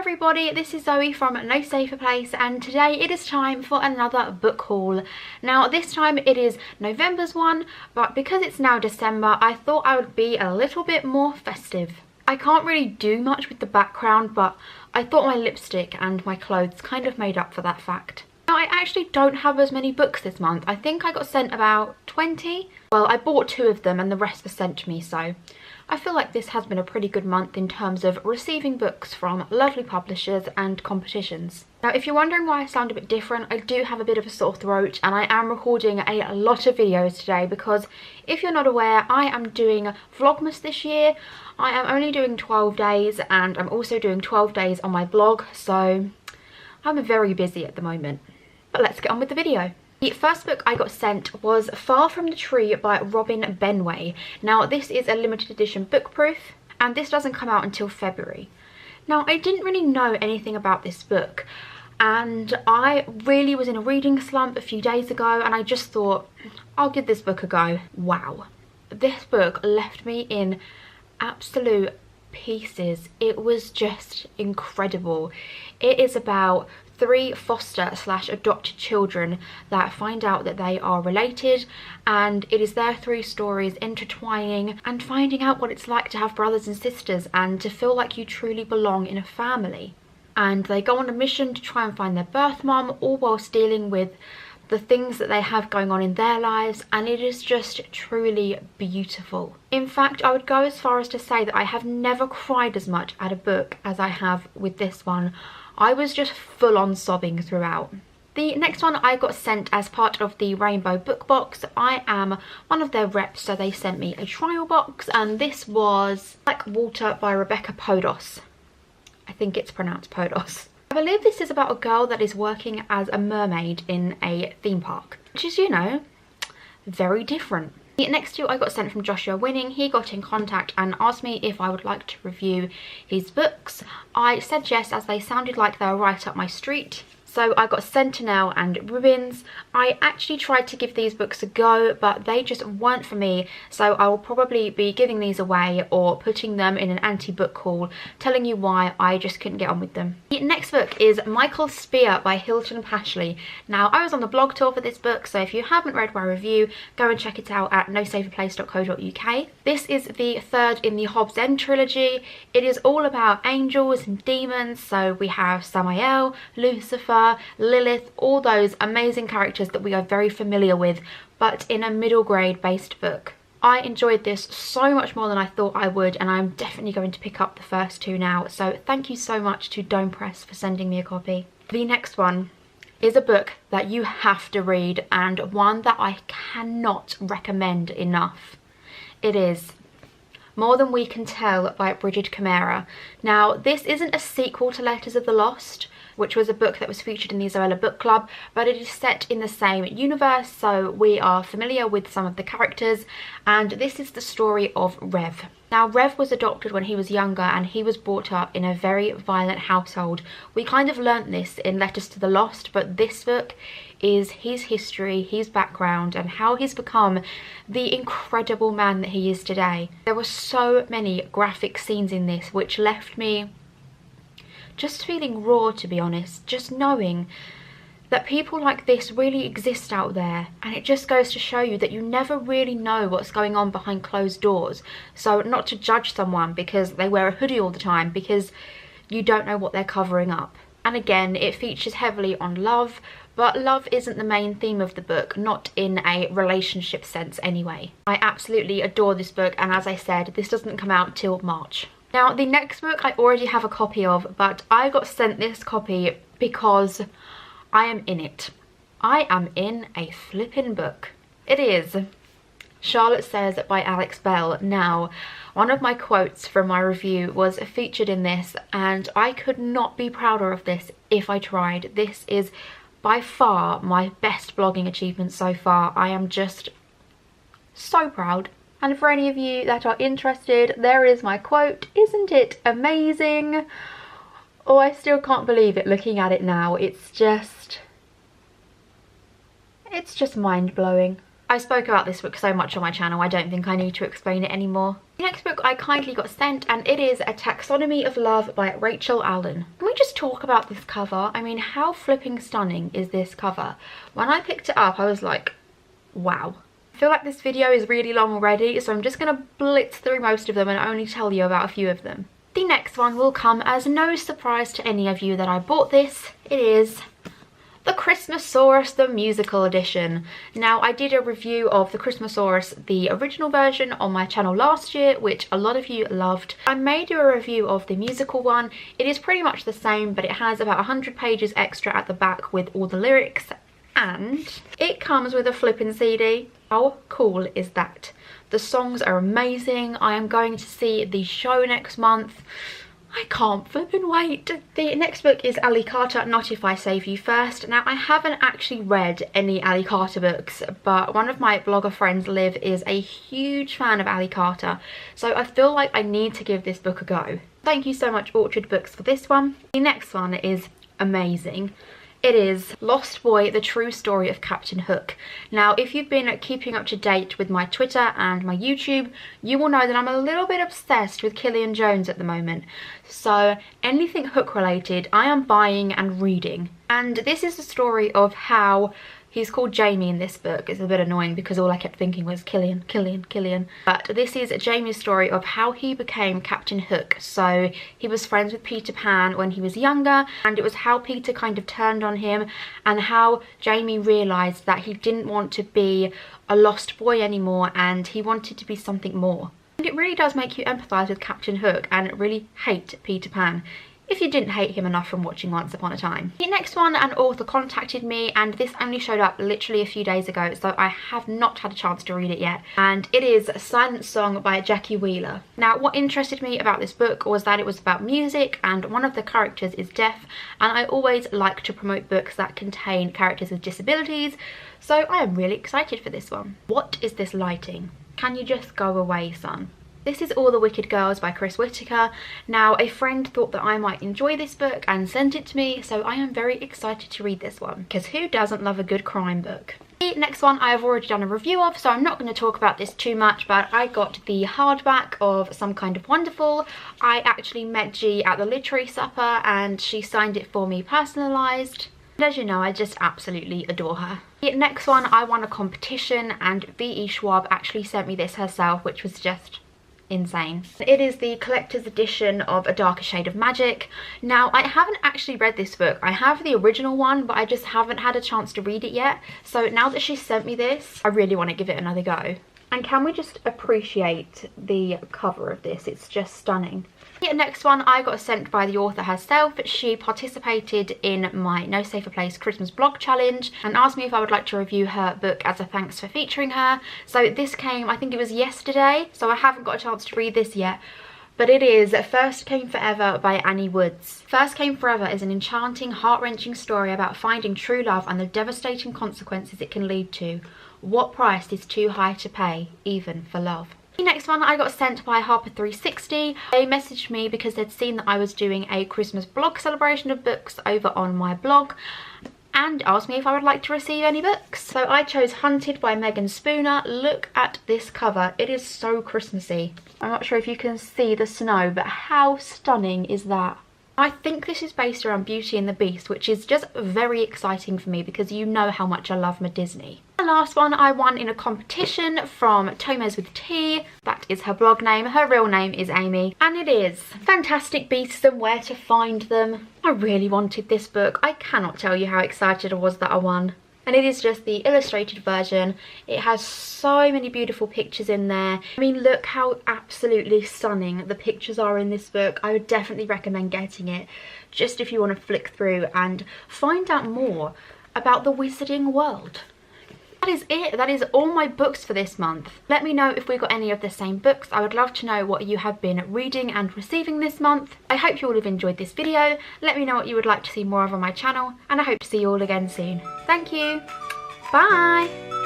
everybody, this is Zoe from No Safer Place, and today it is time for another book haul. Now this time it is November's one, but because it's now December I thought I would be a little bit more festive. I can't really do much with the background, but I thought my lipstick and my clothes kind of made up for that fact. Now I actually don't have as many books this month. I think I got sent about 20. Well, I bought 2 of them and the rest were sent to me, so I feel like this has been a pretty good month in terms of receiving books from lovely publishers and competitions. Now if you're wondering why I sound a bit different, I do have a bit of a sore throat and I am recording a lot of videos today because if you're not aware, I am doing Vlogmas this year. I am only doing 12 days and I'm also doing 12 days on my blog, so I'm very busy at the moment. But let's get on with the video. The first book I got sent was Far From the Tree by Robin Benway. Now this is a limited edition book proof and this doesn't come out until February. Now I didn't really know anything about this book and I really was in a reading slump a few days ago and I just thought I'll give this book a go. Wow, this book left me in absolute pieces. It was just incredible. It is about 3 foster/adopted children that find out that they are related, and it is their 3 stories intertwining and finding out what it's like to have brothers and sisters and to feel like you truly belong in a family. And they go on a mission to try and find their birth mum, all whilst dealing with the things that they have going on in their lives, and it is just truly beautiful. In fact, I would go as far as to say that I have never cried as much at a book as I have with this one. I was just full on sobbing throughout. The next one I got sent as part of the Rainbow Book Box. I am one of their reps, so they sent me a trial box, and this was Like Water by Rebecca Podos. I think it's pronounced Podos. I believe this is about a girl that is working as a mermaid in a theme park, which is, you know, very different. The next 2 I got sent from Joshua Winning. He got in contact and asked me if I would like to review his books. I said yes, as they sounded like they were right up my street. So I got Sentinel and Ribbons. I actually tried to give these books a go, but they just weren't for me, so I will probably be giving these away or putting them in an anti-book haul, telling you why I just couldn't get on with them. The next book is Michael Spear by Hilton Pashley. Now I was on the blog tour for this book, so if you haven't read my review, go and check it out at nosaferplace.co.uk. This is the 3rd in the Hobbs End trilogy. It is all about angels and demons, so we have Samael, Lucifer, Lilith, all those amazing characters that we are very familiar with, but in a middle grade based book. I enjoyed this so much more than I thought I would, and I'm definitely going to pick up the first 2 now, so thank you so much to Dome Press for sending me a copy. The next one is a book that you have to read and one that I cannot recommend enough. It is More Than We Can Tell by Bridget Camara. Now this isn't a sequel to Letters of the Lost, which was a book that was featured in the Isabella Book Club, but it is set in the same universe, so we are familiar with some of the characters, and this is the story of Rev. Now Rev was adopted when he was younger and he was brought up in a very violent household. We kind of learnt this in Letters to the Lost, but this book is his history, his background, and how he's become the incredible man that he is today. There were so many graphic scenes in this which left me just feeling raw, to be honest, just knowing that people like this really exist out there, and it just goes to show you that you never really know what's going on behind closed doors. So not to judge someone because they wear a hoodie all the time, because you don't know what they're covering up. And again, it features heavily on love, but love isn't the main theme of the book, not in a relationship sense anyway. I absolutely adore this book, and as I said, this doesn't come out till March. Now the next book I already have a copy of, but I got sent this copy because I am in it. I am in a flippin' book. It is Charlotte Says by Alex Bell. Now one of my quotes from my review was featured in this, and I could not be prouder of this if I tried. This is by far my best blogging achievement so far. I am just so proud. And for any of you that are interested, there is my quote. Isn't it amazing? Oh, I still can't believe it looking at it now. It's just mind-blowing. I spoke about this book so much on my channel, I don't think I need to explain it anymore. The next book I kindly got sent, and it is A Taxonomy of Love by Rachel Allen. Can we just talk about this cover? I mean, how flipping stunning is this cover? When I picked it up, I was like, wow. I feel like this video is really long already, so I'm just going to blitz through most of them and only tell you about a few of them. The next one will come as no surprise to any of you that I bought this. It is The Christmasaurus, the musical edition. Now, I did a review of The Christmasaurus, the original version, on my channel last year, which a lot of you loved. I may do a review of the musical one. It is pretty much the same, but it has about 100 pages extra at the back with all the lyrics, and it comes with a flippin' CD. How cool is that? The songs are amazing. I am going to see the show next month. I can't flippin' wait. The next book is Ali Carter, Not If I Save You First. Now, I haven't actually read any Ali Carter books, but one of my blogger friends, Liv, is a huge fan of Ali Carter, so I feel like I need to give this book a go. Thank you so much, Orchard Books, for this one. The next one is amazing. It is Lost Boy, The True Story of Captain Hook. Now, if you've been keeping up to date with my Twitter and my YouTube, you will know that I'm a little bit obsessed with Killian Jones at the moment. So anything Hook related, I am buying and reading. And this is the story of how he's called Jamie in this book. It's a bit annoying because all I kept thinking was Killian, Killian, Killian. But this is Jamie's story of how he became Captain Hook. So he was friends with Peter Pan when he was younger, and it was how Peter kind of turned on him and how Jamie realised that he didn't want to be a lost boy anymore and he wanted to be something more. And it really does make you empathise with Captain Hook and really hate Peter Pan, if you didn't hate him enough from watching Once Upon a Time. The next one, an author contacted me, and this only showed up literally a few days ago, so I have not had a chance to read it yet. And it is Silent Song by Jackie Wheeler. Now, what interested me about this book was that it was about music, and one of the characters is deaf, and I always like to promote books that contain characters with disabilities, so I am really excited for this one. What is this lighting? Can you just go away, son? This is All the Wicked Girls by Chris Whittaker. Now, a friend thought that I might enjoy this book and sent it to me, so I am very excited to read this one, because who doesn't love a good crime book? The next one I have already done a review of, so I'm not going to talk about this too much, but I got the hardback of Some Kind of Wonderful. I actually met G at the literary supper and she signed it for me personalised. And as you know, I just absolutely adore her. The next one, I won a competition and V.E. Schwab actually sent me this herself, which was just insane. It is the collector's edition of A Darker Shade of Magic. Now, I haven't actually read this book. I have the original one, but I just haven't had a chance to read it yet. So now that she sent me this, I really want to give it another go. And can we just appreciate the cover of this? It's just stunning. The next one I got sent by the author herself. She participated in my No Safer Place Christmas blog challenge and asked me if I would like to review her book as a thanks for featuring her. So this came, I think it was yesterday, so I haven't got a chance to read this yet. But it is First Came Forever by Annie Woods. First Came Forever is an enchanting, heart-wrenching story about finding true love and the devastating consequences it can lead to. What price is too high to pay, even for love? The next one I got sent by Harper360. They messaged me because they'd seen that I was doing a Christmas blog celebration of books over on my blog and asked me if I would like to receive any books. So I chose Hunted by Megan Spooner. Look at this cover. It is so Christmassy. I'm not sure if you can see the snow, but how stunning is that? I think this is based around Beauty and the Beast, which is just very exciting for me because you know how much I love my Disney. The last one I won in a competition from Tomes with T. That is her blog name. Her real name is Amy. And it is Fantastic Beasts and Where to Find Them. I really wanted this book. I cannot tell you how excited I was that I won. And it is just the illustrated version. It has so many beautiful pictures in there. I mean, look how absolutely stunning the pictures are in this book. I would definitely recommend getting it, just if you want to flick through and find out more about the wizarding world. That is it. That is all my books for this month. Let me know if we got any of the same books. I would love to know what you have been reading and receiving this month. I hope you all have enjoyed this video. Let me know what you would like to see more of on my channel, and I hope to see you all again soon. Thank you. Bye.